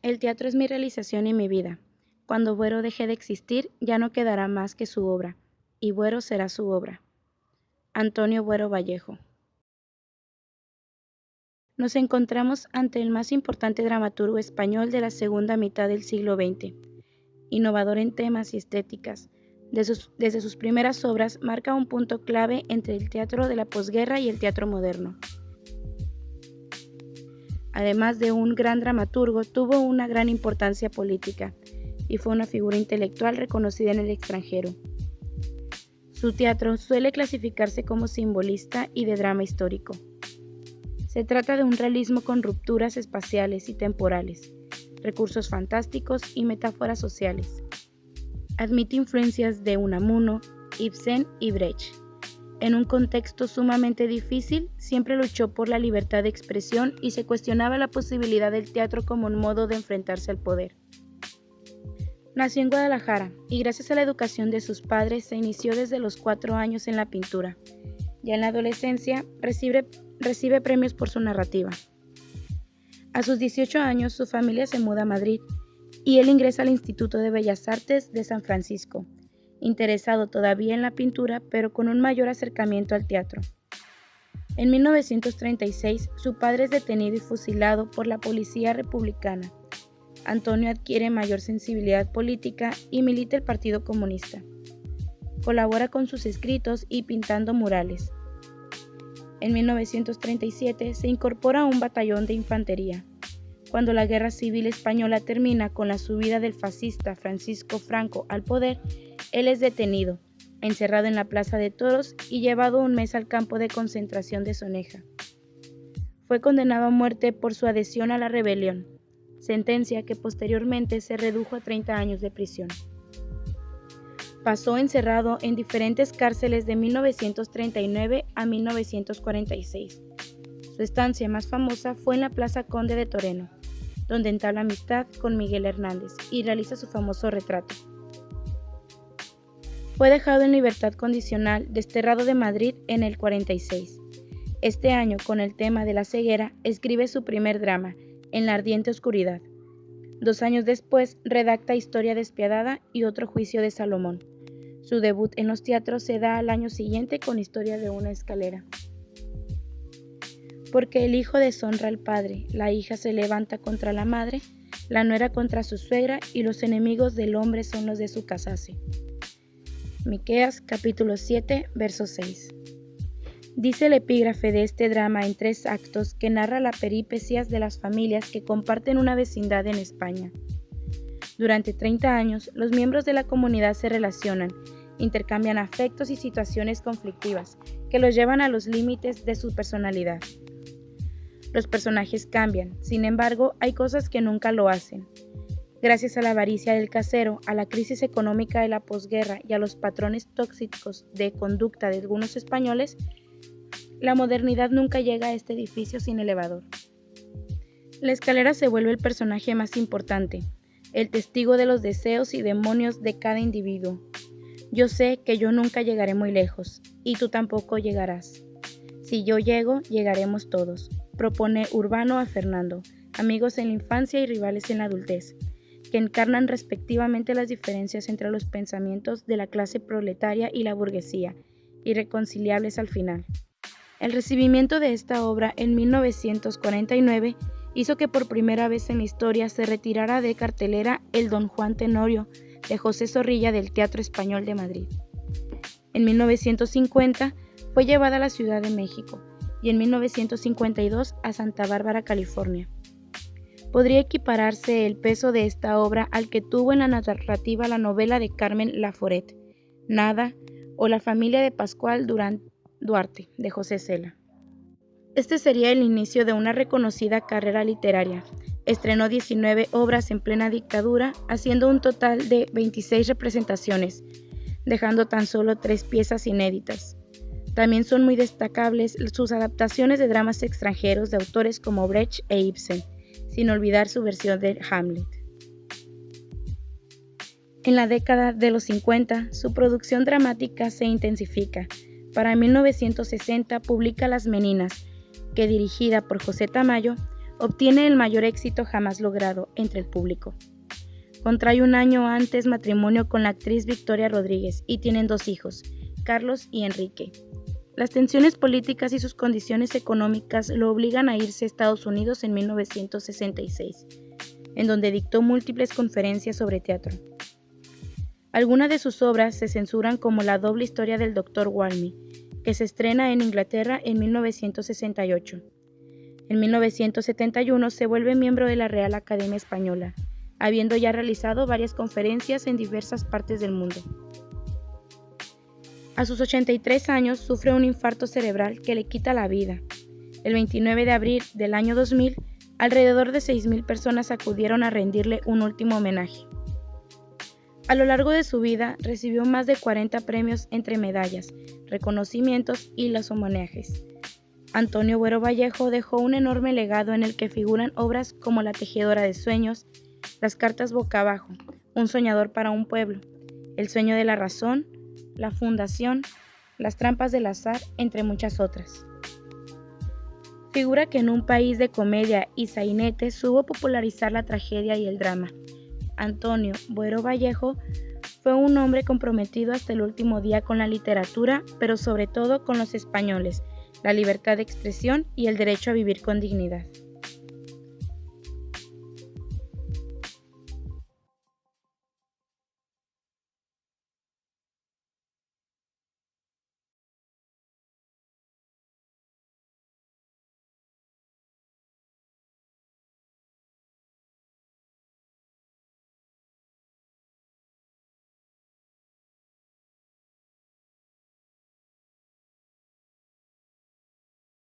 El teatro es mi realización y mi vida. Cuando Buero deje de existir, ya no quedará más que su obra, y Buero será su obra. Antonio Buero Vallejo. Nos encontramos ante el más importante dramaturgo español de la segunda mitad del siglo XX, innovador en temas y estéticas. Desde sus primeras obras marca un punto clave entre el teatro de la posguerra y el teatro moderno. Además de un gran dramaturgo, tuvo una gran importancia política y fue una figura intelectual reconocida en el extranjero. Su teatro suele clasificarse como simbolista y de drama histórico. Se trata de un realismo con rupturas espaciales y temporales, recursos fantásticos y metáforas sociales. Admite influencias de Unamuno, Ibsen y Brecht. En un contexto sumamente difícil, siempre luchó por la libertad de expresión y se cuestionaba la posibilidad del teatro como un modo de enfrentarse al poder. Nació en Guadalajara y gracias a la educación de sus padres se inició desde los 4 años en la pintura. Ya en la adolescencia recibe premios por su narrativa. A sus 18 años su familia se muda a Madrid y él ingresa al Instituto de Bellas Artes de San Francisco, interesado todavía en la pintura, pero con un mayor acercamiento al teatro. En 1936, su padre es detenido y fusilado por la policía republicana. Antonio adquiere mayor sensibilidad política y milita el Partido Comunista. Colabora con sus escritos y pintando murales. En 1937 se incorpora a un batallón de infantería. Cuando la Guerra Civil Española termina con la subida del fascista Francisco Franco al poder, él es detenido, encerrado en la Plaza de Toros y llevado un mes al campo de concentración de Soneja. Fue condenado a muerte por su adhesión a la rebelión, sentencia que posteriormente se redujo a 30 años de prisión. Pasó encerrado en diferentes cárceles de 1939 a 1946. Su estancia más famosa fue en la Plaza Conde de Toreno, donde entabla amistad con Miguel Hernández y realiza su famoso retrato. Fue dejado en libertad condicional, desterrado de Madrid en el 46. Este año, con el tema de la ceguera, escribe su primer drama, En la ardiente oscuridad. 2 años después, redacta Historia despiadada y Otro juicio de Salomón. Su debut en los teatros se da al año siguiente con Historia de una escalera. Porque el hijo deshonra al padre, la hija se levanta contra la madre, la nuera contra su suegra y los enemigos del hombre son los de su casase. Miqueas capítulo 7, verso 6. Dice el epígrafe de este drama en 3 actos que narra las peripecias de las familias que comparten una vecindad en España. Durante 30 años, los miembros de la comunidad se relacionan, intercambian afectos y situaciones conflictivas que los llevan a los límites de su personalidad. Los personajes cambian, sin embargo, hay cosas que nunca lo hacen. Gracias a la avaricia del casero, a la crisis económica de la posguerra y a los patrones tóxicos de conducta de algunos españoles, la modernidad nunca llega a este edificio sin elevador. La escalera se vuelve el personaje más importante, el testigo de los deseos y demonios de cada individuo. Yo sé que yo nunca llegaré muy lejos, y tú tampoco llegarás. Si yo llego, llegaremos todos, propone Urbano a Fernando, amigos en la infancia y rivales en la adultez, que encarnan respectivamente las diferencias entre los pensamientos de la clase proletaria y la burguesía, irreconciliables al final. El recibimiento de esta obra en 1949 hizo que por primera vez en la historia se retirara de cartelera el Don Juan Tenorio de José Zorrilla del Teatro Español de Madrid. En 1950 fue llevada a la Ciudad de México y en 1952 a Santa Bárbara, California. Podría equipararse el peso de esta obra al que tuvo en la narrativa la novela de Carmen Laforet, Nada, o La familia de Pascual Duarte, de José Cela. Este sería el inicio de una reconocida carrera literaria. Estrenó 19 obras en plena dictadura, haciendo un total de 26 representaciones, dejando tan solo 3 piezas inéditas. También son muy destacables sus adaptaciones de dramas extranjeros de autores como Brecht e Ibsen, sin olvidar su versión de Hamlet. En la década de los 50, su producción dramática se intensifica. Para 1960 publica Las Meninas, que dirigida por José Tamayo, obtiene el mayor éxito jamás logrado entre el público. Contrae un año antes matrimonio con la actriz Victoria Rodríguez y tienen 2 hijos, Carlos y Enrique. Las tensiones políticas y sus condiciones económicas lo obligan a irse a Estados Unidos en 1966, en donde dictó múltiples conferencias sobre teatro. Algunas de sus obras se censuran, como La doble historia del Dr. Walmy, que se estrena en Inglaterra en 1968. En 1971 se vuelve miembro de la Real Academia Española, habiendo ya realizado varias conferencias en diversas partes del mundo. A sus 83 años sufre un infarto cerebral que le quita la vida. El 29 de abril del año 2000, alrededor de 6,000 personas acudieron a rendirle un último homenaje. A lo largo de su vida recibió más de 40 premios entre medallas, reconocimientos y los homenajes. Antonio Buero Vallejo dejó un enorme legado en el que figuran obras como La tejedora de sueños, Las cartas boca abajo, Un soñador para un pueblo, El sueño de la razón, La fundación, Las trampas del azar, entre muchas otras. Figura que en un país de comedia y sainetes supo popularizar la tragedia y el drama. Antonio Buero Vallejo fue un hombre comprometido hasta el último día con la literatura, pero sobre todo con los españoles, la libertad de expresión y el derecho a vivir con dignidad.